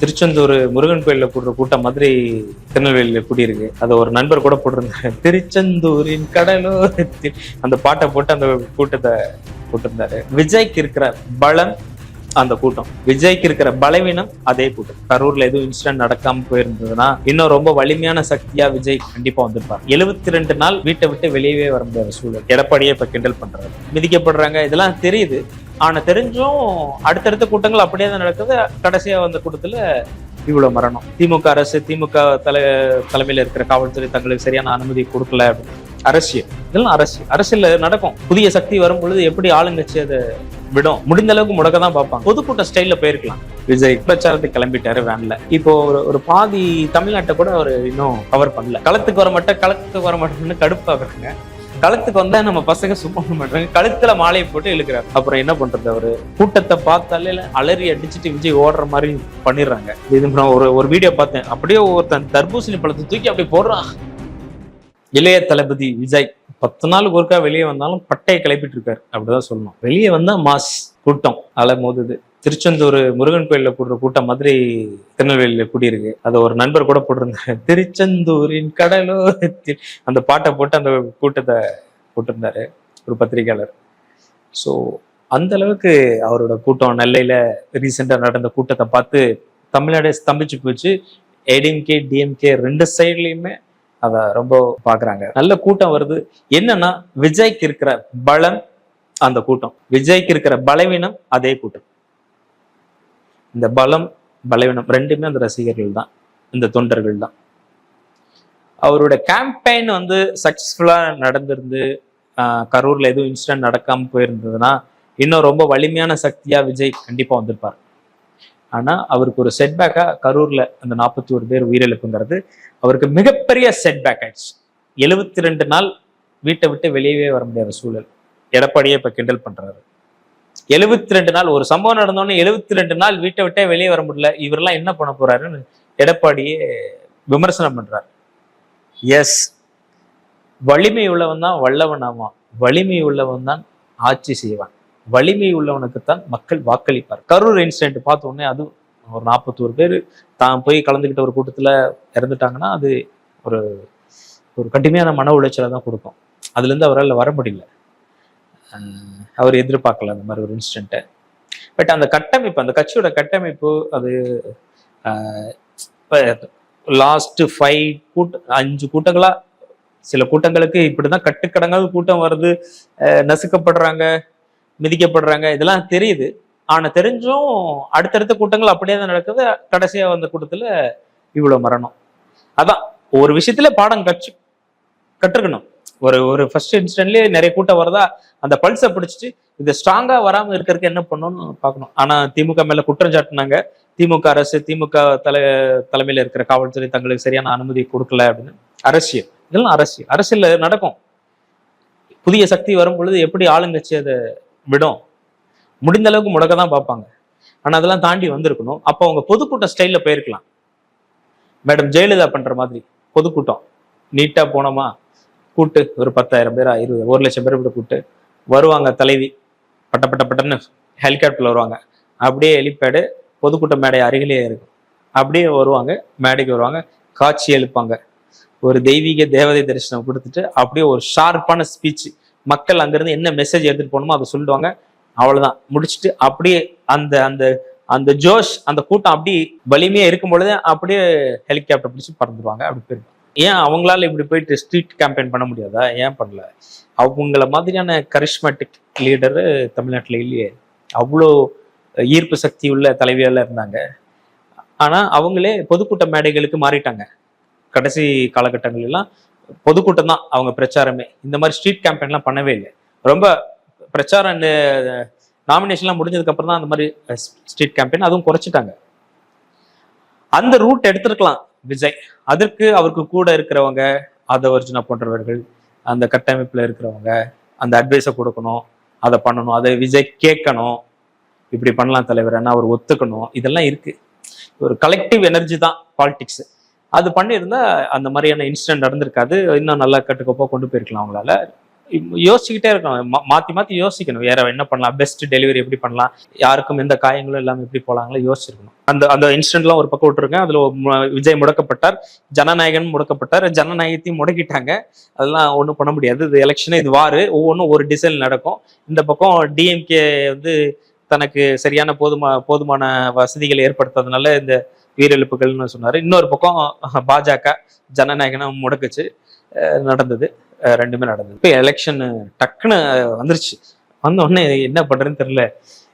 திருச்செந்தூர் முருகன் கோயில்ல கூடுற கூட்டம் மாதிரி திருநெல்வேலியில கூடியிருக்கு. அது ஒரு நண்பர் கூட போட்டிருந்தாரு, திருச்செந்தூரின் கடலோரத்தில் அந்த பாட்டை போட்டு அந்த கூட்டத்தை போட்டிருந்தாரு. விஜய்க்கு இருக்கிற பலம் அந்த கூட்டம், விஜய்க்கு இருக்கிற பலவீனம் அதே கூட்டம். கரூர்ல எதுவும் இன்சிடென்ட் நடக்காம போயிருந்ததுன்னா இன்னும் ரொம்ப வலிமையான சக்தியா விஜய் கண்டிப்பா வந்திருப்பார். 72 நாள் வீட்டை விட்டு வெளியவே வர முடியாத சூழல். எடப்பாடியே இப்ப கிண்டல் பண்றாரு, மிதிக்கப்படுறாங்க, இதெல்லாம் தெரியுது. ஆனா தெரிஞ்சும் அடுத்தடுத்த கூட்டங்கள் அப்படியே தான் நடக்குது. கடைசியா வந்த கூட்டத்துல இவ்வளவு மரணம். திமுக அரசு, திமுக தலைமையில இருக்கிற காவல்துறை தங்களுக்கு சரியான அனுமதி கொடுக்கல. அரசியல், இதெல்லாம் அரசியல்ல நடக்கும். புதிய சக்தி வரும் பொழுது எப்படி ஆளுங்கட்சி அதை விடும், முடிந்த அளவுக்கு முடக்க தான் பார்ப்பாங்க. பொதுக்கூட்ட ஸ்டைல்ல போயிருக்கலாம். விஜய் பிரச்சாரத்துக்கு கிளம்பிட்டாரு வேன்ல. இப்போ ஒரு பாதி தமிழ்நாட்டை கூட அவர் இன்னும் கவர் பண்ணல. களத்துக்கு வர மாட்டேன்னு கடுப்பாக்குறாங்க. களத்துக்கு வந்தா நம்ம பசங்க சும்மா மாட்டாங்க, கழுத்துல மாலையை போட்டு இழுக்கிறாரு. அப்புறம் என்ன பண்றது, அவரு கூட்டத்தை பார்த்தாலே அலறி அடிச்சுட்டு விஜய் ஓடுற மாதிரி பண்ணிடுறாங்க. இது ஒரு வீடியோ பார்த்தேன், அப்படியே ஒருத்தன் தர்பூசணி பழத்தை தூக்கி அப்படி போடுறான். இளைய தளபதி விஜய் 10 நாளுக்கு ஒருக்கா வெளியே வந்தாலும் பட்டையை கிளப்பிட்டு இருக்காரு, அப்படிதான் சொல்லணும். வெளியே வந்தா மாஸ் கூட்டம் அலை மோதுது. திருச்செந்தூர் முருகன் கோயில்ல கூடுற கூட்டம் மாதிரி திருநெல்வேலியில கூடியிருக்கு. அது ஒரு நண்பர் கூட போட்டிருந்தாரு, திருச்செந்தூரின் கடலோரத்தில் அந்த பாட்டை போட்டு அந்த கூட்டத்தை போட்டிருந்தாரு ஒரு பத்திரிகையாளர். ஸோ அந்த அளவுக்கு அவரோட கூட்டம் நெல்லையில ரீசெண்டா நடந்த கூட்டத்தை பார்த்து தமிழ்நாடு ஸ்தம்பிச்சு போச்சு. ஏடிஎம்கே டிஎம்கே 2 சைட்லயுமே அத ரொம்ப பாக்குறாங்க. நல்ல கூட்டம் வருது. என்னன்னா விஜய்க்கு இருக்கிற பலம் அந்த கூட்டம், விஜய்க்கு இருக்கிற பலவீனம் அதே கூட்டம். இந்த பலம் பலவீனம் ரெண்டுமே அந்த ரசிகர்கள் தான், இந்த தொண்டர்கள் தான். அவருடைய கேம்பெயின் சக்சஸ்ஃபுல்லா நடந்திருந்து கரூர்ல எதுவும் இன்சிடென்ட் நடக்காம போயிருந்ததுன்னா இன்னும் ரொம்ப வலிமையான சக்தியா விஜய் கண்டிப்பா வந்திருப்பார். ஆனா அவருக்கு ஒரு செட்பேக்கா கரூர்ல அந்த 41 பேர் உயிரிழப்புங்கிறது அவருக்கு மிகப்பெரிய செட்பேக் ஆயிடுச்சு. 72 நாள் வீட்டை விட்டு வெளியவே வர முடியாத சூழல். எடப்பாடியே இப்ப கிண்டல் பண்றாரு. 72 நாள் ஒரு சம்பவம் நடந்தோடனே 72 நாள் வீட்டை விட்டே வெளியே வர முடியல, இவரெல்லாம் என்ன பண்ண போறாருன்னு எடப்பாடியே விமர்சனம் பண்றாரு. எஸ், வலிமை உள்ளவன் தான் வல்லவனாமா, வலிமை உள்ளவன் தான் ஆட்சி செய்வான், வலிமை உள்ளவனுக்குத்தான் மக்கள் வாக்களிப்பார். கரூர் இன்சிடென்ட் பார்த்த உடனே அது ஒரு 41 பேர் தான் போய் கலந்துக்கிட்ட ஒரு கூட்டத்துல இறந்துட்டாங்கன்னா அது ஒரு ஒரு கடுமையான மன உளைச்சலை தான் கொடுக்கும். அதுல இருந்து அவரால் வர முடியல. அவர் எதிர்பார்க்கல அந்த மாதிரி ஒரு இன்சிடென்ட்டை. பட் அந்த கட்டமைப்பு, அந்த கட்சியோட கட்டமைப்பு, அது லாஸ்ட் 5 கூட்டங்களா, சில கூட்டங்களுக்கு இப்படிதான் கட்டுக்கடங்காத கூட்டம் வருது, நசுக்கப்படுறாங்க, மிதிக்கப்படுறாங்க, இதெல்லாம் தெரியுது. ஆனா தெரிஞ்சும் அடுத்தடுத்த கூட்டங்கள் அப்படியே தான் நடக்குது. கடைசியா வந்த கூட்டத்துல இவ்வளவு மரணம். அதான் ஒரு விஷயத்துல பாடம் கற்றுக்கணும். ஒரு ஃபர்ஸ்ட் இன்ஸ்டன்ட்லயே நிறைய கூட்டம் வருதா, அந்த பல்ஸை பிடிச்சிட்டு இதை ஸ்ட்ராங்கா வராம இருக்கிறதுக்கு என்ன பண்ணணும்னு பார்க்கணும். ஆனா திமுக மேல குற்றம் சாட்டினாங்க, திமுக அரசு, திமுக தலைமையில இருக்கிற காவல்துறை தங்களுக்கு சரியான அனுமதி கொடுக்கல அப்படின்னு. அரசியல், இதெல்லாம் அரசியல்ல நடக்கும். புதிய சக்தி வரும் பொழுது எப்படி ஆளுங்கட்சி அதை விடும், முடிந்த அளவுக்கு முடக்க தான் பார்ப்பாங்க. ஆனா அதெல்லாம் தாண்டி வந்திருக்கணும். அப்போ அவங்க பொதுக்கூட்ட ஸ்டைல்ல போயிருக்கலாம். மேடம் ஜெயலலிதா பண்ற மாதிரி பொதுக்கூட்டம் நீட்டா போனோமா, கூட்டு ஒரு 10,000 பேர் 1 லட்சம் பேர் கூட கூட்டு வருவாங்க. தலைவி பட்டன்னு ஹெலிகாப்டர்ல வருவாங்க. அப்படியே ஹெலிபேடு பொதுக்கூட்ட மேடை அருகிலேயே இருக்கும். அப்படியே வருவாங்க, மேடைக்கு வருவாங்க, காட்சி எழுப்பாங்க, ஒரு தெய்வீக தேவதை தரிசனம் கொடுத்துட்டு அப்படியே ஒரு ஷார்ப்பான ஸ்பீச், மக்கள் அங்கிருந்து என்ன மெசேஜ் எடுத்துட்டு போகணுமோ அதை சொல்லிடுவாங்க. அவ்வளவுதான், முடிச்சுட்டு அப்படியே அந்த அந்த அந்த ஜோஷ், அந்த கூட்டம் அப்படி வலிமையா இருக்கும் பொழுது அப்படியே ஹெலிகாப்டர் பிடிச்சி பறந்துடுவாங்க. அப்படி போயிருப்பாங்க. ஏன் அவங்களால இப்படி போயிட்டு ஸ்ட்ரீட் கேம்பெயின் பண்ண முடியாதா? ஏன் பண்ணல? அவங்கள மாதிரியான கரிஷ்மேட்டிக் லீடரு தமிழ்நாட்டில் இல்லையே. அவ்வளோ ஈர்ப்பு சக்தி உள்ள தலைவியால இருந்தாங்க. ஆனா அவங்களே பொதுக்கூட்ட மேடைகளுக்கு மாறிட்டாங்க. கடைசி காலகட்டங்கள் எல்லாம் பொதுக்கூட்டம் தான் அவங்க பிரச்சாரமே. இந்த மாதிரி ஸ்ட்ரீட் கேம்பெயின்லாம் பண்ணவே இல்லை. ரொம்ப பிரச்சாரம் நாமினேஷன்லாம் முடிஞ்சதுக்கு அப்புறம் தான் அந்த மாதிரி ஸ்ட்ரீட் கேம்பெயின் அதுவும் குறைச்சிட்டாங்க. அந்த ரூட் எடுத்திருக்கலாம் விஜய். அதற்கு அவருக்கு கூட இருக்கிறவங்க, ஆதவர்ஜுனா போன்றவர்கள், அந்த கட்டமைப்புல இருக்கிறவங்க அந்த அட்வைஸை கொடுக்கணும், அதை பண்ணணும், அதை விஜய் கேட்கணும், இப்படி பண்ணலாம் தலைவர், அவர் ஒத்துக்கணும். இதெல்லாம் இருக்கு. ஒரு கலெக்டிவ் எனர்ஜி தான் பாலிடிக்ஸ். அது பண்ணியிருந்தா அந்த மாதிரியான இன்சிடென்ட் நடந்திருக்காது. இன்னும் நல்லா கட்டுக்கோப்பா கொண்டு போயிருக்கலாம் அவங்களால. யோசிச்சுக்கிட்டே இருக்கணும், மாத்தி மாத்தி யோசிக்கணும், வேற என்ன பண்ணலாம், பெஸ்ட் டெலிவரி எப்படி பண்ணலாம், யாருக்கும் எந்த காயங்களும் இல்லாம எப்படி போலாங்களோ யோசிச்சிருக்கணும். அந்த அந்த இன்சிடென்ட்லாம் ஒரு பக்கம் விட்டுருங்க. அதுல விஜய் முடக்கப்பட்டார், ஜனநாயகன் முடக்கப்பட்டார், ஜனநாயகத்தையும் முடக்கிட்டாங்க. அதெல்லாம் ஒண்ணும் பண்ண முடியாது. இது எலெக்ஷனே, இது வாரு, ஒவ்வொன்றும் ஒரு டிசைன் நடக்கும். இந்த பக்கம் டிஎம்கே வந்து தனக்கு சரியான போதுமான வசதிகளை ஏற்படுத்தாதனால இந்த உயிரிழப்புகள்னு சொன்னாரு. இன்னொரு பக்கம் பாஜக ஜனநாயகனும் முடக்குச்சு. நடந்தது, ரெண்டுமே நடந்தது. இப்போ எலெக்ஷன் டக்குன்னு வந்துருச்சு. வந்த உடனே என்ன பண்றதுன்னு தெரியல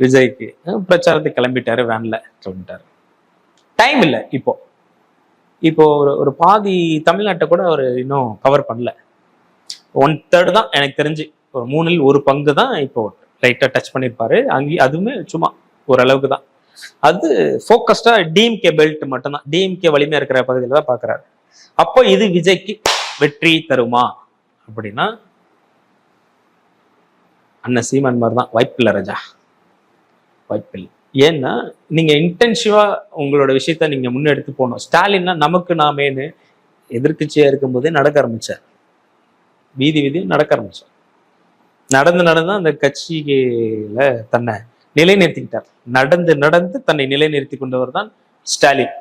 விஜய்க்கு. பிரச்சாரத்துக்கு கிளம்பிட்டாரு, வேன்ல கிளம்பிட்டாரு. டைம் இல்லை. இப்போ ஒரு பாதி தமிழ்நாட்டை கூட அவர் இன்னும் கவர் பண்ணல. 1/3 தான் எனக்கு தெரிஞ்சு, ஒரு 3/4 ஒரு பங்கு தான் இப்போ லைட்டா டச் பண்ணியிருப்பாரு. அதுவுமே சும்மா ஓரளவுக்கு தான். அது ஃபோக்கஸ்டா டிஎம்கே பெல்ட் மட்டும்தான், டிஎம்கே வலிமையா இருக்கிற பகுதியில தான் பாக்குறாரு. அப்போ இது விஜய்க்கு வெற்றி தருமா அப்படின்னா அண்ணன் சீமான் மாதிரி தான், வாய்ப்பில்லை ராஜா, வாய்ப்பில்லை. ஏன்னா நீங்க இன்டென்சிவா உங்களோட விஷயத்த நீங்க முன்னெடுத்து போகணும். ஸ்டாலின்னா நமக்கு நாமேன்னு எதிர்கட்சியா இருக்கும்போதே நடக்க ஆரம்பிச்சார், வீதி நடக்க ஆரம்பிச்சார். நடந்து அந்த கட்சியில தன்னை நிலைநிறுத்திக்கிட்டார். நடந்து தன்னை நிலைநிறுத்தி கொண்டவர் தான் ஸ்டாலின்.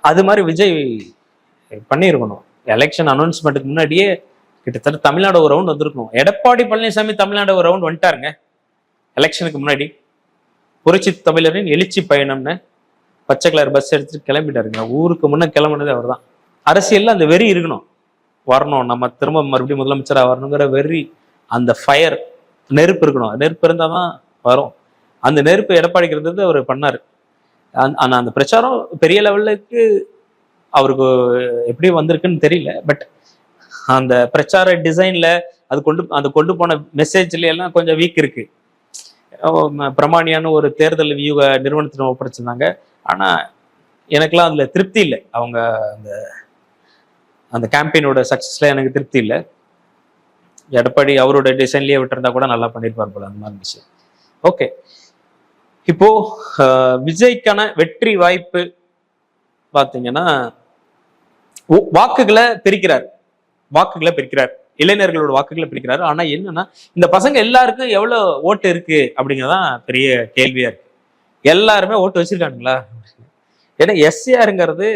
அது மாதிரி விஜய் பண்ணியிருக்கணும். எலெக்ஷன் அனௌன்ஸ்மெண்ட்டுக்கு முன்னாடியே கிட்டத்தட்ட தமிழ்நாடு ஒரு ரவுண்ட் வந்திருக்கணும். எடப்பாடி பழனிசாமி தமிழ்நாடு ஒரு ரவுண்ட் வந்துட்டாருங்க எலெக்ஷனுக்கு முன்னாடி. புரட்சி தமிழரின் எழுச்சி பயணம்னு பச்சை கலர் பஸ் எடுத்துட்டு கிளம்பிட்டாருங்க. ஊருக்கு முன்ன கிளம்புனது அவர் தான். அரசியல்ல அந்த வெறி இருக்கணும், வரணும், நம்ம திரும்ப மறுபடியும் முதலமைச்சராக வரணுங்கிற வெறி, அந்த ஃபயர், நெருப்பு இருக்கணும். நெருப்பு இருந்தால் தான் வரும். அந்த நெருப்பு எடப்பாடிக்கு இருந்தது அவர் பண்ணாரு. அந்த பிரச்சாரம் பெரிய லெவலுக்கு அவருக்கு எப்படி வந்திருக்குன்னு தெரியல. பட் அந்த பிரச்சார டிசைன்ல அது கொண்டு போன மெசேஜ்ல எல்லாம் கொஞ்சம் வீக் இருக்கு. பிரமாணியான ஒரு தேர்தல் வியூக நிறுவனத்தின ஒப்படைச்சிருந்தாங்க. ஆனா எனக்கெல்லாம் அதுல திருப்தி இல்லை. அவங்க அந்த கேம்பெயினோட சக்சஸ்ல எனக்கு திருப்தி இல்லை. எடப்பாடி அவரோட டிசைன்லயே விட்டுருந்தா கூட நல்லா பண்ணிருப்பார் போல, அந்த மாதிரி விஷயம். ஓகே, இப்போ விஜய்க்கான வெற்றி வாய்ப்பு பாத்தீங்கன்னா வாக்குகளை பிரிக்கிறார், இளைஞர்களோட வாக்குகளை பிரிக்கிறாரு. ஆனா என்னன்னா, இந்த பசங்க எல்லாருக்கும் எவ்வளவு ஓட்டு இருக்கு அப்படிங்கறதான் பெரிய கேள்வியா இருக்கு. எல்லாருமே ஓட்டு வச்சிருக்கானுங்களா? ஏன்னா எஸ்ஏஆருங்கிறது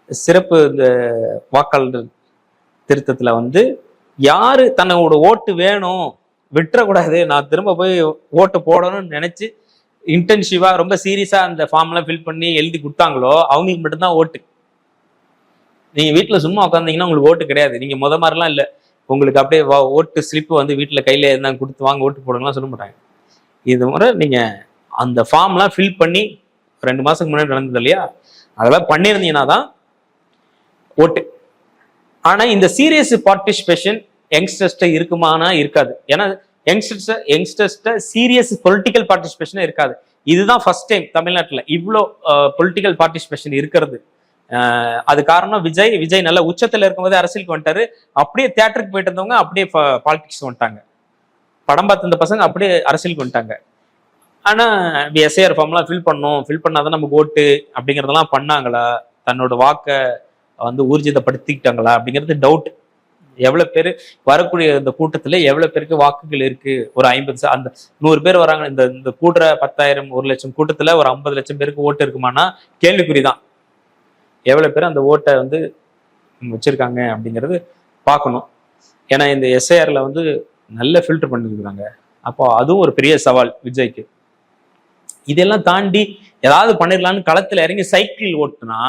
சிறப்பு இந்த வாக்காளர் திருத்தத்துல வந்து யாரு தன்னோட ஓட்டு வேணும், விட்டுறக்கூடாது, நான் திரும்ப போய் ஓட்டு போடணும்னு நினைச்சு இன்டென்சிவா ரொம்ப சீரியஸா அந்த ஃபார்ம் எல்லாம் ஃபில் பண்ணி எழுதி கொடுத்தாங்களோ அவங்களுக்கு மட்டும்தான் ஓட்டு. நீங்க வீட்டுல சும்மா உட்காந்தீங்கன்னா உங்களுக்கு ஓட்டு கிடையாது. நீங்க மாதிரிலாம் இல்லை, உங்களுக்கு அப்படியே ஓட்டு ஸ்லிப்பு வந்து வீட்டுல கையில இருந்தாங்க கொடுத்து வாங்க ஓட்டு போடுங்கலாம் சொல்ல மாட்டாங்க. இது முறை நீங்க அந்த ஃபார்ம்லாம் ஃபில் பண்ணி 2 மாசத்துக்கு முன்னாடி நடந்தது இல்லையா, அதெல்லாம் பண்ணியிருந்தீங்கன்னா தான் ஓட்டு. ஆனா இந்த சீரியஸ் பார்ட்டிசிபேஷன் யங்ஸ்டர்ஸ்ட இருக்குமானா இருக்காது. ஏன்னா யங்ஸ்டர்ஸ்ட சீரியஸ் பொலிட்டிக்கல் பார்ட்டிசிபேஷன் இருக்காது. இதுதான் ஃபர்ஸ்ட் டைம் தமிழ்நாட்டுல இவ்வளோ பொலிட்டிக்கல் பார்ட்டிசிபேஷன் இருக்கிறது. அது காரணம் விஜய் நல்ல உச்சத்துல இருக்கும்போது அரசியலுக்கு வந்துட்டாரு. அப்படியே தியேட்டருக்கு போயிட்டு இருந்தவங்க அப்படியே பாலிடிக்ஸ் வந்துட்டாங்க. படம் பார்த்து இந்த பசங்க அப்படியே அரசியலுக்கு வந்துட்டாங்க. ஆனா எஸ்ஏஆர் ஃபார்ம்லாம் ஃபில் பண்ணாதான் நமக்கு ஓட்டு அப்படிங்கிறதெல்லாம் பண்ணாங்களா, தன்னோட வாக்கை வந்து ஊர்ஜிதப்படுத்திக்கிட்டாங்களா அப்படிங்கிறது டவுட். எவ்வளவு பேர் வரக்கூடிய இந்த கூட்டத்துல எவ்வளவு பேருக்கு வாக்குகள் இருக்கு? ஒரு 50, அந்த 100 பேர் வராங்க இந்த கூடுற 10,000 1 லட்சம் கூட்டத்துல ஒரு 50 லட்சம் பேருக்கு ஓட்டு இருக்குமானா கேள்விக்குறிதான். எவ்வளவு பேர் அந்த ஓட்டை வந்து வச்சிருக்காங்க அப்படிங்கிறது பார்க்கணும். ஏன்னா இந்த எஸ்ஐஆர்ல வந்து நல்ல ஃபில்டர் பண்ணிருக்காங்க. அப்போ அதுவும் ஒரு பெரிய சவால் விஜய்க்கு. இதெல்லாம் தாண்டி ஏதாவது பண்ணிடலான்னு களத்துல இறங்கி சைக்கிள் ஓட்டுனா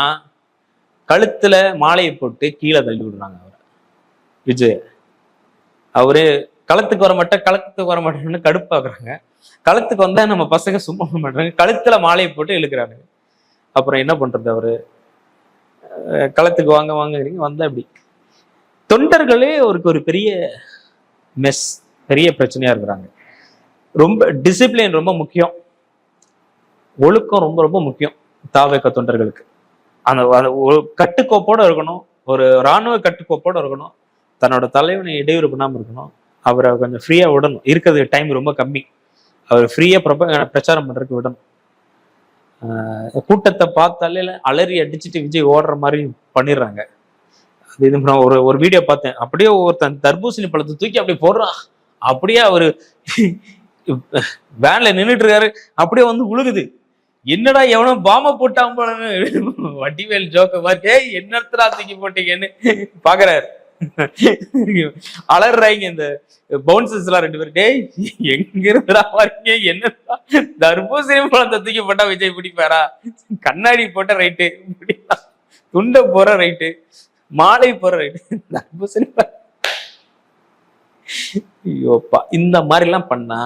கழுத்துல மாலையை போட்டு கீழே தள்ளி விடுறாங்க அவர் விஜய். அவரு களத்துக்கு வர மாட்டேன்னு கடுப்பாக்குறாங்க. களத்துக்கு வந்தா நம்ம பசங்க சும்மா மாட்டாங்க, கழுத்துல மாலையை போட்டு இழுக்கிறாங்க. அப்புறம் என்ன பண்றது? அவரு களத்துக்கு வாங்குறீங்க, வந்தா அப்படி தொண்டர்களே அவருக்கு ஒரு பெரிய பெரிய பிரச்சனையா இருக்கிறாங்க. ரொம்ப டிசிப்ளின் ரொம்ப முக்கியம், ஒழுக்கம் ரொம்ப ரொம்ப முக்கியம் தாவேக தொண்டர்களுக்கு. அந்த கட்டுக்கோப்போட இருக்கணும், ஒரு இராணுவ கட்டுக்கோப்போட இருக்கணும், தன்னோட தலைவனை இடையூறு பண்ணாம இருக்கணும், அவரை கொஞ்சம் ஃப்ரீயா விடணும். இருக்கிறது டைம் ரொம்ப கம்மி, அவர் ஃப்ரீயா பிரச்சாரம் பண்றதுக்கு விடணும். கூட்டத்தை பார்த்தாலே அலறி அடிச்சுட்டு விஜய் ஓடுற மாதிரி பண்ணிடுறாங்க. இது ஒரு ஒரு வீடியோ பார்த்தேன். அப்படியே ஒருத்தன் தர்பூசணி பழத்தை தூக்கி அப்படியே போடுறான். அப்படியே அவரு வேன்ல நின்றுட்டு இருக்காரு, அப்படியே வந்து உழுகுது. என்னடா எவனோ பாம போட்டான் போலன்னு வடிவேல் ஜோக்க மாதிரி, ஏய் என்னத்தரா தூக்கி போட்டீங்கன்னு பாக்குறாரு. அலறாங்க இந்த பவுன்சர்ஸ் எல்லாம் 2 பேரும். டேய் எங்க இருந்துடா வரீங்க, என்னடா தர்பூசணி பழத்தை தூக்கி போட்டா விஜய் பிடிப்பாரா? கண்ணாடி போட்ட ரைட்டு, துண்டை போற ரைட்டு, மாலை போற ரைட்டு, தர்பூசணி ஐயோப்பா. இந்த மாதிரி எல்லாம் பண்ணா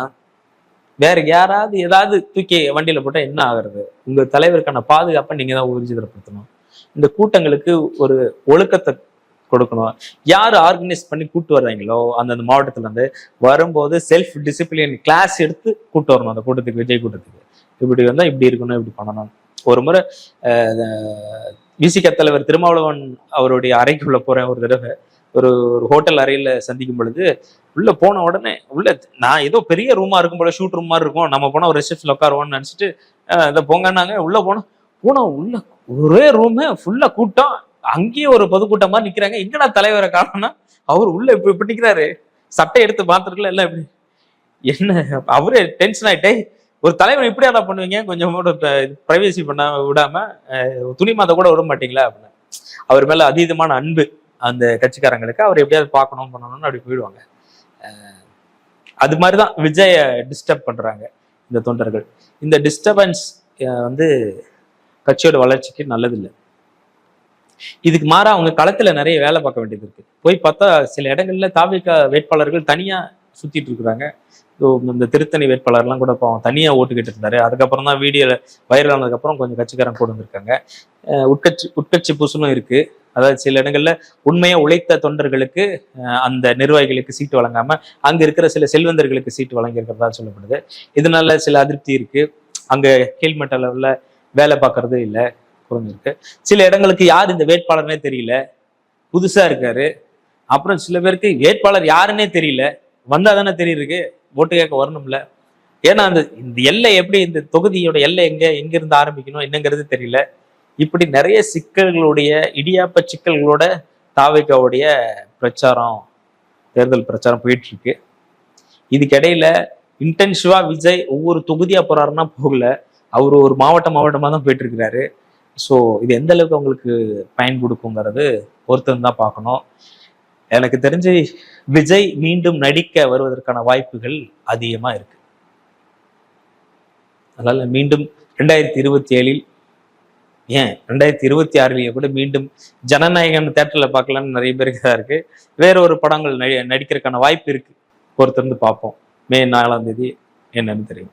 வேற யாராவது ஏதாவது தூக்கி வண்டியில போட்டா என்ன ஆகுறது? உங்க தலைவருக்கான பாதுகாப்பை நீங்க தான் ஊர்ஜிதப்படுத்தணும். இந்த கூட்டங்களுக்கு ஒரு ஒழுக்கத்தை கொடுக்கணும். யாரு ஆர்கனைஸ் பண்ணி கூட்டு வர்றாங்களோ அந்தந்த மாவட்டத்துல இருந்து வரும்போது செல்ஃப் டிசிப்ளின் கிளாஸ் எடுத்து கூட்டு வரணும் அந்த கூட்டத்துக்கு, விஜய் கூட்டத்துக்கு. இப்படி வந்தா இப்படி இருக்கணும், இப்படி பண்ணணும். ஒரு முறை விசிக தலைவர் திருமாவளவன் அவருடைய அறைக்குள்ள போறேன் ஒரு தடவை. ஒரு ஹோட்டல் அறையில சந்திக்கும் பொழுது உள்ள போன உடனே நான் ஏதோ பெரிய ரூமா இருக்கும் போல, ஷூட் ரூம் மாதிரி இருக்கும், நம்ம போனா ஒரு ரிசப்ஷன்ல உட்காருவோம்னு நினைச்சிட்டு இதை போங்கன்னாங்க. உள்ள போனா உள்ள ஒரே ரூமு ஃபுல்லா கூட்டம். அங்கேயே ஒரு பொதுக்கூட்டம் மாதிரி நிக்கிறாங்க. எங்கடா தலைவரை காணோம்னா அவர் உள்ள இப்ப நிக்கிறாரு, சட்டை எடுத்து பாத்துருக்கல எல்லாம் இப்படி. என்ன அவரே டென்ஷன் ஆயிட்டே, ஒரு தலைவர் இப்படி என்ன பண்ணுவீங்க, கொஞ்சம் கூட பிரைவேசி பண்ண விடாம துணி மாத்த கூட விட மாட்டீங்களா அப்படின்னு. அவர் மேல அதீதமான அன்பு அந்த கட்சிக்காரங்களுக்கு. அவர் எப்படியாவது பார்க்கணும் பண்ணணும்னு அப்படி போயிடுவாங்க. அது மாதிரிதான் விஜய டிஸ்டர்ப் பண்றாங்க இந்த தொண்டர்கள். இந்த டிஸ்டர்பன்ஸ் வந்து கட்சியோட வளர்ச்சிக்கு நல்லதில்லை. இதுக்கு மாறா அவங்க களத்துல நிறைய வேலை பார்க்க வேண்டியது இருக்கு. போய் பார்த்தா சில இடங்கள்ல தாவிக வேட்பாளர்கள் தனியா சுத்திட்டு இருக்கிறாங்க. இந்த திருத்தணி வேட்பாளர்லாம் கூட பாவம் தனியா ஓட்டு கேட்டு இருந்தாரு. அதுக்கப்புறம் தான் வீடியோல வைரல் ஆனதுக்கு அப்புறம் கொஞ்சம் கட்சிக்காரன் கூட வந்திருக்காங்க. உட்கட்சி பூசலும் இருக்கு. அதாவது சில இடங்கள்ல உண்மையா உழைத்த தொண்டர்களுக்கு அந்த நிர்வாகிகளுக்கு சீட்டு வழங்காம அங்க இருக்கிற சில செல்வந்தர்களுக்கு சீட்டு வழங்கி இருக்கிறதா சொல்லப்படுது. இதனால சில அதிருப்தி இருக்கு. அங்க கீழ்மட்ட அளவுல வேலை பார்க்கறது இல்லை, குறைஞ்சிருக்கு. சில இடங்களுக்கு யார் இந்த வேட்பாளர்னே தெரியல, புதுசா இருக்காரு. அப்புறம் சில பேருக்கு வேட்பாளர் யாருன்னே தெரியல, வந்தா தானே தெரியுது, ஓட்டு கேட்க வரணும்ல. ஏன்னா இந்த எல்லை எப்படி, இந்த தொகுதியோட எல்லை எங்க இருந்து ஆரம்பிக்கணும் என்னங்கிறது தெரியல. இப்படி நிறைய சிக்கல்களுடைய இடியாப்ப சிக்கல்களோட தாவேகாவுடைய பிரச்சாரம், தேர்தல் பிரச்சாரம் போயிட்டு இருக்கு. இதுக்கிடையில இன்டென்சிவா விஜய் ஒவ்வொரு தொகுதியா போறாருன்னா போகல, அவரு ஒரு மாவட்டமா தான் போயிட்டு இருக்கிறாரு. ஸோ இது எந்த அளவுக்கு அவங்களுக்கு பயன் கொடுக்குங்கிறது ஒருத்தர் தான் பார்க்கணும். எனக்கு தெரிஞ்சு விஜய் மீண்டும் நடிக்க வருவதற்கான வாய்ப்புகள் அதிகமா இருக்கு. அதனால மீண்டும் 2027 ஏன் 2026 கூட மீண்டும் ஜனநாயகன் தேட்டர்ல பார்க்கலான்னு நிறைய பேருக்கு தான் இருக்கு. வேற ஒரு படங்கள் நடிக்கிறதுக்கான வாய்ப்பு இருக்கு. பொறுத்திருந்து பார்ப்போம். மே 4ஆம் தேதி என்னன்னு தெரியும்.